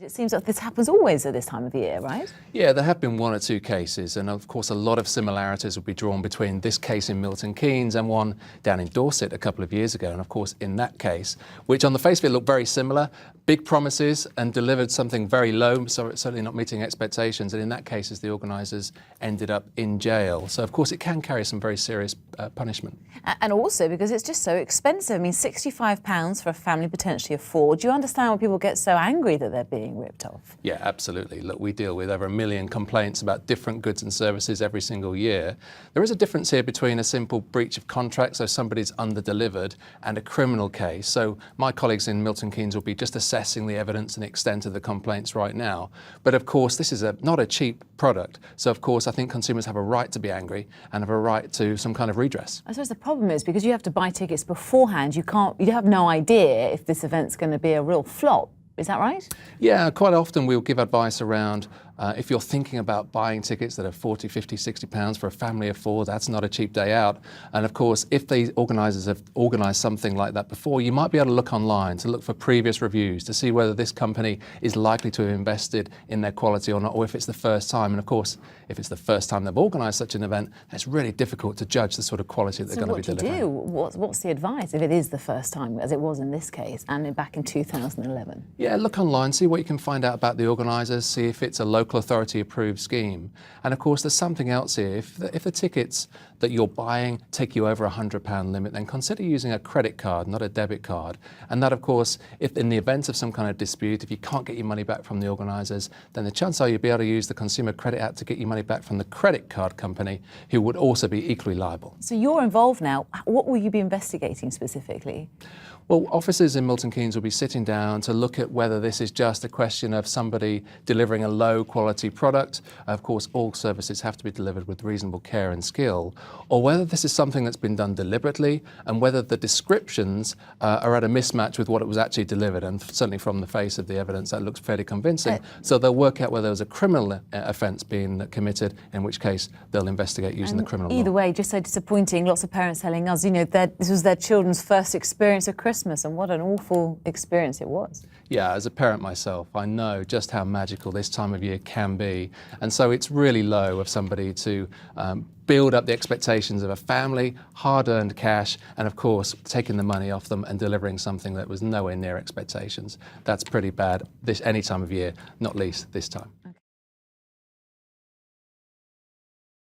It seems that this happens always at this time of year, right? Yeah, there have been one or two cases, and of course a lot of similarities will be drawn between this case in Milton Keynes and one down in Dorset a couple of years ago. And of course in that case, which on the face of it looked very similar, big promises and delivered something very low, so it's certainly not meeting expectations. And in that case, the organisers ended up in jail. So of course it can carry some very serious punishment. And also because it's just so expensive. I mean, £65 for a family potentially afford. Do you understand why people get so angry that they're being ripped off? Yeah, absolutely. Look, we deal with over 1 million complaints about different goods and services every single year. There is a difference here between a simple breach of contract, so somebody's under-delivered, and a criminal case. So my colleagues in Milton Keynes will be just assessing the evidence and extent of the complaints right now. But of course, this is not a cheap product. So of course, I think consumers have a right to be angry and have a right to some kind of redress. I suppose the problem is because you have to buy tickets beforehand, you have no idea if this event's going to be a real flop. Is that right? Yeah, quite often we'll give advice around if you're thinking about buying tickets that are 40, 50, 60 pounds for a family of four, that's not a cheap day out. And of course, if the organisers have organised something like that before, you might be able to look online to look for previous reviews to see whether this company is likely to have invested in their quality or not, or if it's the first time. And of course, if it's the first time they've organised such an event, it's really difficult to judge the sort of quality that they're going to be delivering. So what do you do? What's the advice if it is the first time, as it was in this case, and back in 2011? Yeah, look online, see what you can find out about the organisers, see if it's a local authority approved scheme. And of course there's something else here. If the tickets that you're buying take you over £100 limit, then consider using a credit card, not a debit card. And that of course, if in the event of some kind of dispute, if you can't get your money back from the organisers, then the chances are you'll be able to use the Consumer Credit Act to get your money back from the credit card company, who would also be equally liable. So you're involved now. What will you be investigating specifically? Well, officers in Milton Keynes will be sitting down to look at whether this is just a question of somebody delivering a low quality product. Of course, all services have to be delivered with reasonable care and skill, or whether this is something that's been done deliberately and whether the descriptions are at a mismatch with what it was actually delivered. And certainly from the face of the evidence, that looks fairly convincing. So they'll work out whether there was a criminal offence being committed, in which case they'll investigate using the criminal law. Either way, just so disappointing, lots of parents telling us, you know, that this was their children's first experience of Christmas, and what an awful experience it was. Yeah, as a parent myself, I know just how magical this time of year can be. And so it's really low of somebody to build up the expectations of a family, hard-earned cash, and of course, taking the money off them and delivering something that was nowhere near expectations. That's pretty bad any time of year, not least this time.